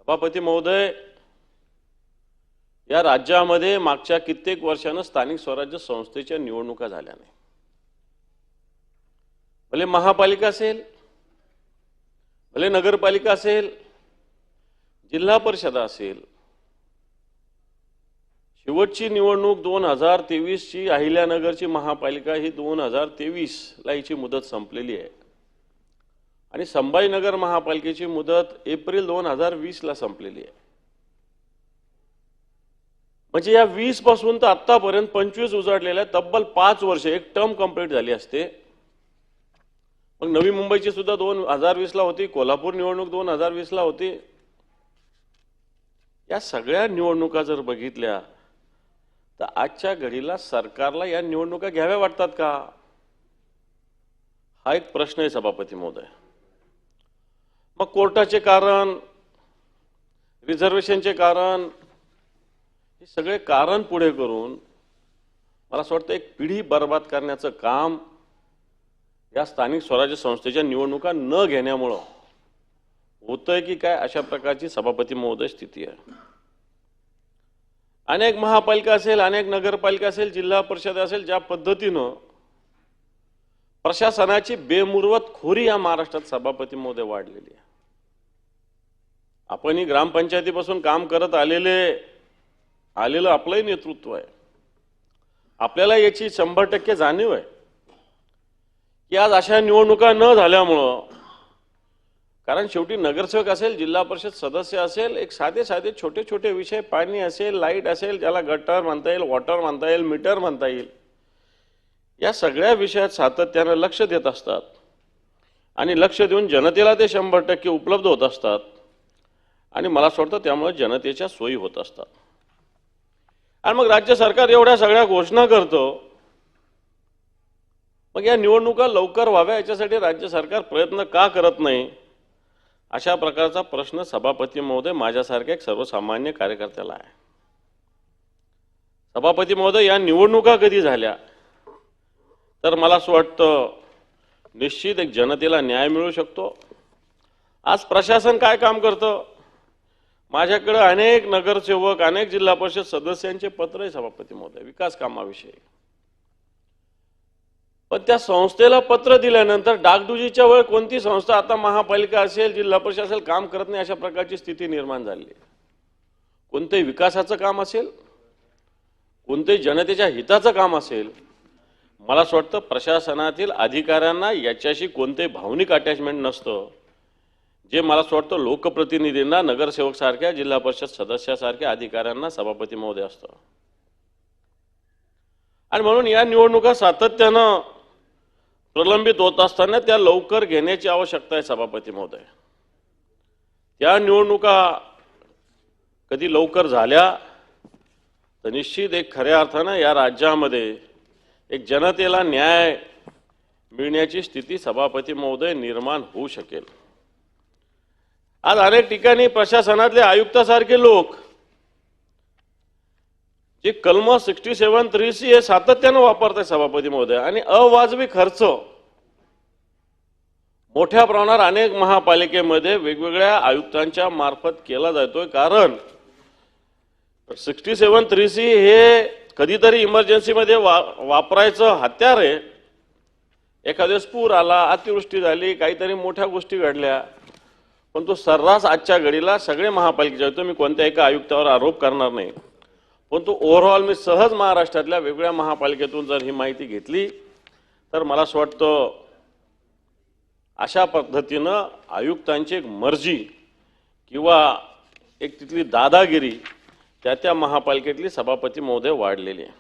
सभापती महोदय, या राज्यामध्ये मागच्या कित्येक वर्षांनी स्थानिक स्वराज्य संस्थेच्या निवडणुका झाल्या नाही। भले महापालिका असेल, भले नगरपालिका असेल, जिल्हा परिषद असेल। शेवटची निवडणूक 2023 ची अहिल्यानगरची महापालिका ही 2023 ला हिची मुदत संपलेली आहे आणि संभाजीनगर महापालिकेची मुदत एप्रिल 2020 ला संपलेली आहे। म्हणजे या 20 पासून तर आतापर्यंत 25 उजाडलेल्या तब्बल 5 वर्ष एक टर्म कंप्लीट झाली असते। मग नवी मुंबईची सुद्धा 2020 ला होती, कोल्हापूर निवडणूक 2020 ला होती। या सगळ्या निवडणुका जर बघितल्या तर आजच्या घडीला सरकारला या निवडणुका घ्याव्या वाटतात का, हा एक प्रश्न आहे सभापती महोदय। मग कोर्टाचे कारण, रिझर्वेशनचे कारण, हे सगळे कारण पुढे करून मला असं वाटतं एक पिढी बर्बाद करण्याचं काम या स्थानिक स्वराज्य संस्थेच्या निवडणुका न घेण्यामुळे होतंय की काय, अशा प्रकारची सभापती महोदय स्थिती आहे। अनेक महापालिका असेल, अनेक नगरपालिका असेल, जिल्हा परिषद असेल, ज्या पद्धतीनं प्रशासनाची बेमुरवत खोरी या महाराष्ट्रात सभापती महोदय वाढलेली आहे। आपण ही ग्रामपंचायतीपासून काम करत आलेलं आपलंही नेतृत्व आहे। आपल्याला याची 100% जाणीव आहे की आज अशा निवडणुका न झाल्यामुळं, कारण शेवटी नगरसेवक असेल, जिल्हा परिषद सदस्य असेल, एक साधे छोटे छोटे विषय, पाणी असेल, लाईट असेल, ज्याला गटर म्हणता येईल, वॉटर म्हणता येईल, मीटर म्हणता येईल, या सगळ्या विषयात सातत्यानं लक्ष देत असतात आणि लक्ष देऊन जनतेला ते 100% उपलब्ध होत असतात आणि मला असं वाटतं त्यामुळे जनतेच्या सोयी होत असतात। आणि मग राज्य सरकार एवढ्या सगळ्या घोषणा करतं, मग या निवडणुका लवकर व्हाव्या याच्यासाठी राज्य सरकार प्रयत्न का करत नाही, अशा प्रकारचा प्रश्न सभापती महोदय माझ्यासारख्या एक सर्वसामान्य कार्यकर्त्याला आहे। सभापती महोदय, या निवडणुका कधी झाल्या तर मला असं वाटतं निश्चित एक जनतेला न्याय मिळू शकतो। आज प्रशासन काय काम करतं, माझ्याकडे अनेक नगरसेवक, अनेक जिल्हा परिषद सदस्यांचे पत्र आहे सभापती महोदय विकास कामाविषयी, पण त्या संस्थेला पत्र दिल्यानंतर डागडुजीच्या वेळ कोणती संस्था, आता महापालिका असेल, जिल्हा परिषद असेल, काम करत नाही, अशा प्रकारची स्थिती निर्माण झाली आहे। कोणतेही विकासाचं काम असेल, कोणतेही जनतेच्या हिताचं काम असेल, मला असं वाटतं प्रशासनातील अधिकाऱ्यांना याच्याशी कोणतेही भावनिक अटॅचमेंट नसतं, जे मला असं वाटतं लोकप्रतिनिधींना, नगरसेवक सारख्या, जिल्हा परिषद सदस्यासारख्या अधिकाऱ्यांना सभापती महोदय असतं। आणि म्हणून या निवडणुका सातत्यानं प्रलंबित होत असताना त्या लवकर घेण्याची आवश्यकता आहे सभापती महोदय। त्या निवडणुका कधी लवकर झाल्या तर निश्चित एक खऱ्या अर्थानं या राज्यामध्ये एक जनतेला न्याय मिळण्याची स्थिती सभापती महोदय निर्माण होऊ शकेल। आज अनेक ठिकाणी प्रशासनातले आयुक्तासारखे लोक जे कलम 67(3) हे सातत्यानं वापरतात सभापती महोदय, आणि अवाजवी खर्च मोठ्या प्रमाणावर अनेक महापालिकेमध्ये वेगवेगळ्या आयुक्तांच्या मार्फत केला जातोय। कारण 67(3) हे कधीतरी इमर्जन्सीमध्ये वापरायचं हत्यार आहे। एखाद्या वेळेस पूर आला, अतिवृष्टी झाली, काहीतरी मोठ्या गोष्टी घडल्या, पण तो सर्रास आजच्या घडीला सगळे महापालिकेचे, मी कोणत्या एका आयुक्तावर आरोप करणार नाही, पण तो ओव्हरऑल मी सहज महाराष्ट्रातल्या वेगवेगळ्या महापालिकेतून जर ही माहिती घेतली तर मला असं वाटतं अशा पद्धतीनं आयुक्तांची एक मर्जी किंवा एक तिथली दादागिरी त्या महापालिकेतली सभापती महोदय वाढलेली आहे।